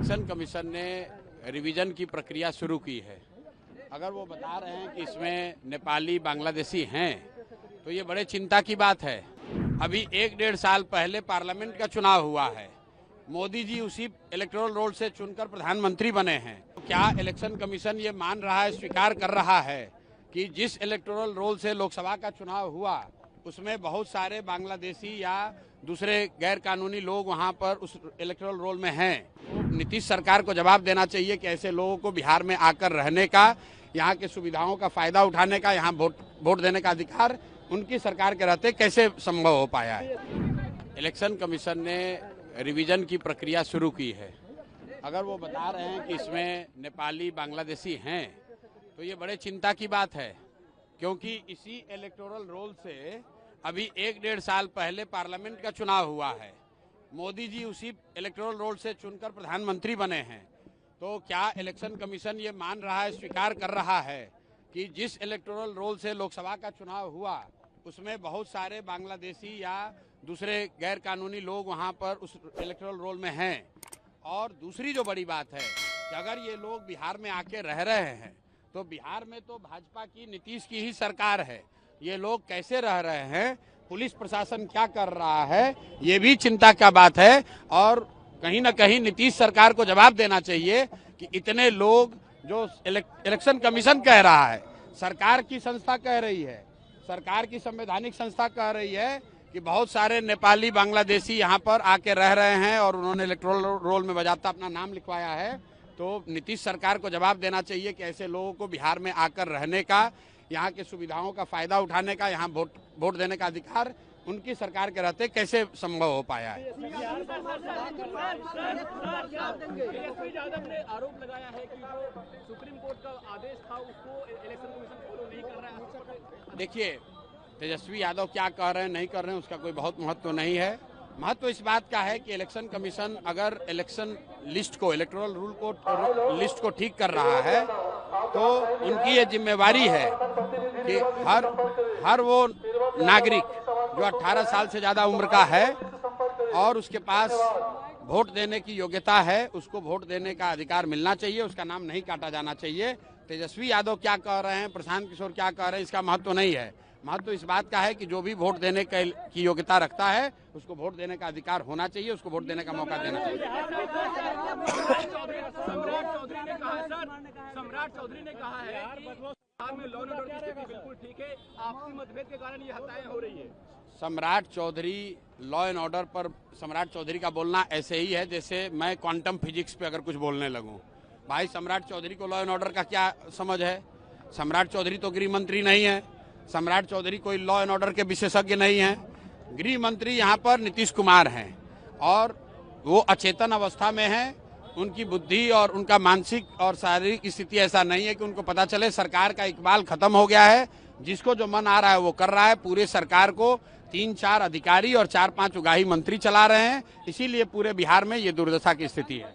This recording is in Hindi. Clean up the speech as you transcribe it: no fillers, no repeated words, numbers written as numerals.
इलेक्शन कमीशन ने रिवीजन की प्रक्रिया शुरू की है। अगर वो बता रहे हैं कि इसमें नेपाली बांग्लादेशी हैं तो ये बड़े चिंता की बात है। अभी 1-1.5 साल पहले पार्लियामेंट का चुनाव हुआ है। मोदी जी उसी इलेक्टोरल रोल से चुनकर प्रधानमंत्री बने हैं। तो क्या इलेक्शन कमीशन ये मान रहा है, स्वीकार कर रहा है कि जिस इलेक्टोरल रोल से लोकसभा का चुनाव हुआ उसमें बहुत सारे बांग्लादेशी या दूसरे गैर कानूनी लोग वहां पर उस इलेक्टोरल रोल में हैं। नीतीश सरकार को जवाब देना चाहिए कि ऐसे लोगों को बिहार में आकर रहने का, यहाँ के सुविधाओं का फायदा उठाने का, यहाँ वोट देने का अधिकार उनकी सरकार के रहते कैसे संभव हो पाया है। इलेक्शन कमीशन ने रिवीजन की प्रक्रिया शुरू की है। अगर वो बता रहे हैं कि इसमें नेपाली बांग्लादेशी हैं तो ये बड़े चिंता की बात है, क्योंकि इसी इलेक्टोरल रोल से अभी 1-1.5 साल पहले पार्लियामेंट का चुनाव हुआ है। मोदी जी उसी इलेक्टोरल रोल से चुनकर प्रधानमंत्री बने हैं। तो क्या इलेक्शन कमीशन ये मान रहा है, स्वीकार कर रहा है कि जिस इलेक्टोरल रोल से लोकसभा का चुनाव हुआ उसमें बहुत सारे बांग्लादेशी या दूसरे गैर कानूनी लोग वहां पर उस इलेक्टोरल रोल में हैं। और दूसरी जो बड़ी बात है कि अगर ये लोग बिहार में आके रह रहे हैं तो बिहार में तो भाजपा की, नीतीश की ही सरकार है। ये लोग कैसे रह रहे हैं, पुलिस प्रशासन क्या कर रहा है, ये भी चिंता का बात है। और कहीं ना कहीं नीतीश सरकार को जवाब देना चाहिए कि इतने लोग, जो इलेक्शन कमीशन कह रहा है, सरकार की संस्था कह रही है, सरकार की संवैधानिक संस्था कह रही है कि बहुत सारे नेपाली बांग्लादेशी यहाँ पर आके रह रहे हैं और उन्होंने इलेक्टोरल रोल में बजाता अपना नाम लिखवाया है। तो नीतीश सरकार को जवाब देना चाहिए कि ऐसे लोगों को बिहार में आकर रहने का, यहाँ के सुविधाओं का फायदा उठाने का, यहाँ वोट देने का अधिकार उनकी सरकार के रहते कैसे संभव हो पाया है। यादव ने आरोप लगाया है कि जो सुप्रीम कोर्ट का आदेश था उसको इलेक्शन कमीशन फॉलो नहीं कर रहा है। देखिए, तेजस्वी यादव क्या कह रहे हैं, नहीं कर रहे हैं, उसका कोई बहुत महत्व नहीं है। महत्व इस बात का है कि इलेक्शन कमीशन अगर इलेक्शन लिस्ट को, इलेक्टोरल रूल को, लिस्ट को ठीक कर रहा है तो उनकी ये जिम्मेवारी है कि हर वो नागरिक जो 18 साल से ज़्यादा उम्र का है और उसके पास वोट देने की योग्यता है, उसको वोट देने का अधिकार मिलना चाहिए, उसका नाम नहीं काटा जाना चाहिए। तेजस्वी यादव क्या कह रहे हैं, प्रशांत किशोर क्या कह रहे हैं, इसका महत्व नहीं है। महत्व इस बात का है कि जो भी वोट देने की योग्यता रखता है उसको वोट देने का अधिकार होना चाहिए, उसको वोट देने का मौका देना चाहिए। सम्राट चौधरी ने कहा है कि बिहार में लॉ एंड ऑर्डर की स्थिति बिल्कुल ठीक है, आपसी मतभेद के कारण ये हत्याएं हो रही है। सम्राट चौधरी, लॉ एंड ऑर्डर पर सम्राट चौधरी का बोलना ऐसे ही है जैसे मैं क्वांटम फिजिक्स पे अगर कुछ बोलने लगूं। भाई, सम्राट चौधरी को लॉ एंड ऑर्डर का क्या समझ है? सम्राट चौधरी तो गृह मंत्री नहीं है, सम्राट चौधरी कोई लॉ एंड ऑर्डर के विशेषज्ञ नहीं है। गृह मंत्री यहाँ पर नीतीश कुमार हैं और वो अचेतन अवस्था में हैं। उनकी बुद्धि और उनका मानसिक और शारीरिक स्थिति ऐसा नहीं है कि उनको पता चले। सरकार का इकबाल खत्म हो गया है, जिसको जो मन आ रहा है वो कर रहा है। पूरे सरकार को 3-4 अधिकारी और 4-5 उगाही मंत्री चला रहे हैं, इसीलिए पूरे बिहार में ये दुर्दशा की स्थिति है।